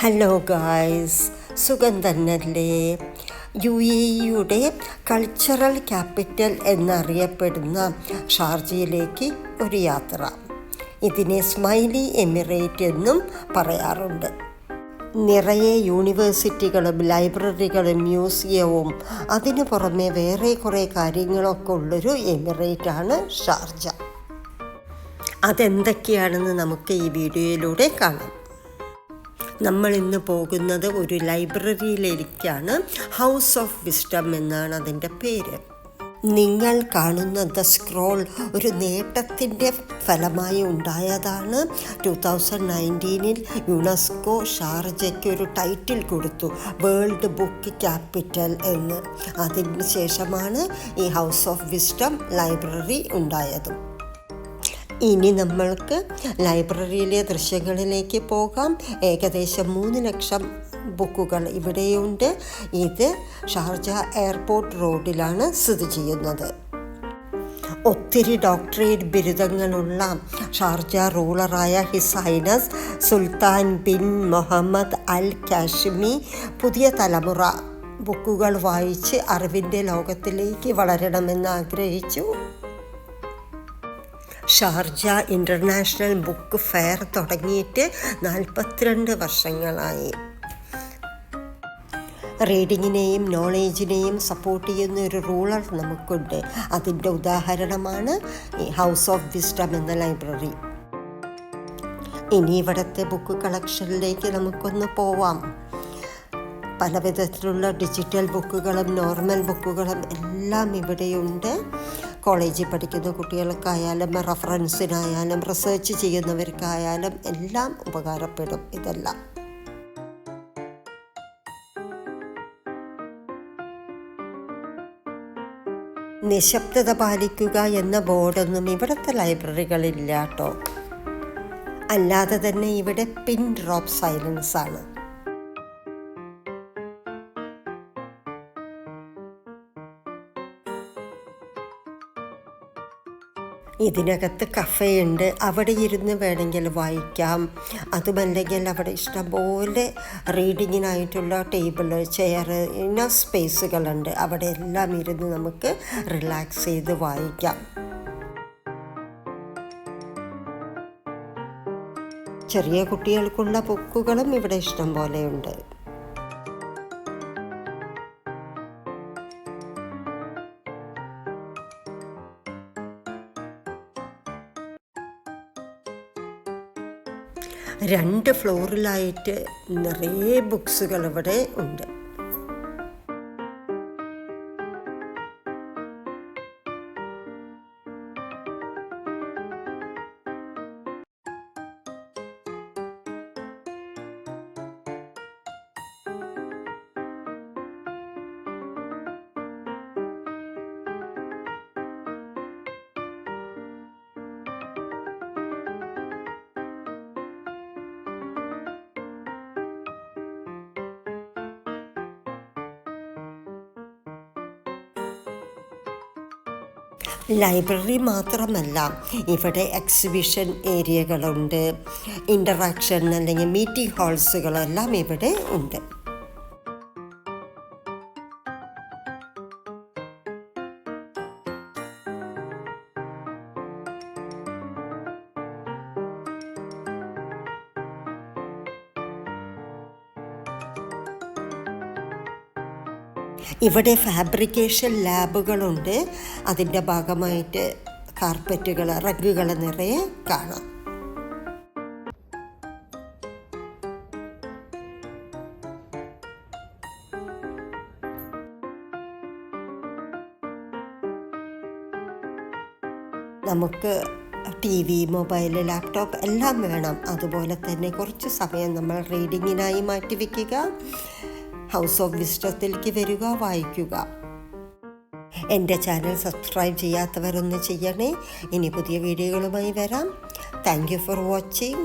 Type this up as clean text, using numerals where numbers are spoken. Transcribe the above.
Hello guys, സുഖം തന്നല്ലേ? UAE cultural capital എന്നറിയപ്പെടുന്ന ഷാർജയിലേക്ക് ഒരു യാത്ര. ഇതിനെ സ്മൈലി എമിറേറ്റ് എന്നും പറയാറുണ്ട്. നിറയെ യൂണിവേഴ്സിറ്റികളും ലൈബ്രറികളും മ്യൂസിയവും അതിനു പുറമെ വേറെ കുറേ കാര്യങ്ങളൊക്കെ ഉള്ളൊരു എമിറേറ്റാണ് ഷാർജ. അതെന്തൊക്കെയാണെന്ന് നമുക്ക് ഈ വീഡിയോയിലൂടെ കാണാം. നമ്മൾ ഇന്ന് പോകുന്നത് ഒരു ലൈബ്രറിയിലേക്കാണ്. ഹൗസ് ഓഫ് വിസ്ഡം എന്നാണ് അതിൻ്റെ പേര്. നിങ്ങൾ കാണുന്ന ദ സ്ക്രോൾ ഒരു നേട്ടത്തിൻ്റെ ഫലമായി ഉണ്ടായതാണ്. 2019 യുനെസ്കോ ഷാർജയ്ക്ക് ഒരു ടൈറ്റിൽ കൊടുത്തു, വേൾഡ് ബുക്ക് ക്യാപിറ്റൽ എന്ന്. അതിന് ശേഷമാണ് ഈ ഹൗസ് ഓഫ് വിസ്ഡം ലൈബ്രറി ഉണ്ടായതും. ഇനി നമ്മൾക്ക് ലൈബ്രറിയിലെ ദൃശ്യങ്ങളിലേക്ക് പോകാം. ഏകദേശം 3 ലക്ഷം ബുക്കുകൾ ഇവിടെയുണ്ട്. ഇത് ഷാർജ എയർപോർട്ട് റോഡിലാണ് സ്ഥിതി ചെയ്യുന്നത്. ഒത്തിരി ഡോക്ടറേറ്റ് ബിരുദങ്ങളുള്ള ഷാർജ റൂളറായ his highness Sultan bin Muhammad al Qasimi പുതിയ തലമുറ ബുക്കുകൾ വായിച്ച് അറിവിൻ്റെ ലോകത്തിലേക്ക് വളരണമെന്ന് ആഗ്രഹിച്ചു. ഷാർജ ഇൻ്റർനാഷണൽ ബുക്ക് ഫെയർ തുടങ്ങിയിട്ട് 42 വർഷങ്ങളായി. റീഡിങ്ങിനെയും നോളേജിനെയും സപ്പോർട്ട് ചെയ്യുന്ന ഒരു റൂളർ നമുക്കുണ്ട്. അതിൻ്റെ ഉദാഹരണമാണ് ഈ ഹൗസ് ഓഫ് വിസ്ഡം എന്ന ലൈബ്രറി. ഇനി ഇവിടുത്തെ ബുക്ക് കളക്ഷനിലേക്ക് നമുക്കൊന്ന് പോവാം. പല വിധത്തിലുള്ള ഡിജിറ്റൽ ബുക്കുകളും നോർമൽ ബുക്കുകളും എല്ലാം ഇവിടെയുണ്ട്. കോളേജിൽ പഠിക്കുന്ന കുട്ടികൾക്കായാലും റെഫറൻസിനായാലും റിസർച്ച് ചെയ്യുന്നവർക്കായാലും എല്ലാം ഉപകാരപ്പെടും ഇതെല്ലാം. നിശബ്ദത പാലിക്കുക എന്ന ബോർഡൊന്നും ഇവിടുത്തെ ലൈബ്രറികളില്ല കേട്ടോ. അല്ലാതെ തന്നെ ഇവിടെ പിൻ ഡ്രോപ്പ് സൈലൻസ് ആണ്. ഇതിനകത്ത് കഫേയുണ്ട്. അവിടെ ഇരുന്ന് വേണമെങ്കിൽ വായിക്കാം. അതുമല്ലെങ്കിൽ അവിടെ ഇഷ്ടംപോലെ റീഡിങ്ങിനായിട്ടുള്ള ടേബിൾ, ചെയർ, സ്പേസുകളുണ്ട്. അവിടെ എല്ലാം ഇരുന്ന് നമുക്ക് റിലാക്സ് ചെയ്ത് വായിക്കാം. ചെറിയ കുട്ടികൾക്കുള്ള ബുക്കുകളും ഇവിടെ ഇഷ്ടം പോലെയുണ്ട്. രണ്ട് ഫ്ലോറിലായിട്ട് നിറയെ ബുക്സുകൾ ഇവിടെ ഉണ്ട്. ലൈബ്രറി മാത്രമല്ല, ഇവിടെ എക്സിബിഷൻ ഏരിയകളുണ്ട്, ഇൻ്ററാക്ഷൻ അല്ലെങ്കിൽ മീറ്റിംഗ് ഹാൾസുകളെല്ലാം ഇവിടെ ഉണ്ട്. ഇവിടെ ഫാബ്രിക്കേഷൻ ലാബുകളുണ്ട്. അതിൻ്റെ ഭാഗമായിട്ട് കാർപ്പറ്റുകൾ, റഗ്ഗുകൾ നിറയെ കാണാം. നമുക്ക് TV, മൊബൈൽ, ലാപ്ടോപ്പ് എല്ലാം വേണം. അതുപോലെ തന്നെ കുറച്ച് സമയം നമ്മൾ റീഡിങ്ങിനായി മാറ്റിവെക്കുക. ഹൗസ് ഓഫ് വിസ്ഡത്തിലേക്ക് വരിക, വായിക്കുക. എൻ്റെ ചാനൽ സബ്സ്ക്രൈബ് ചെയ്യാത്തവരൊന്ന് ചെയ്യണേ. ഇനി പുതിയ വീഡിയോകളുമായി വരാം. Thank you for watching.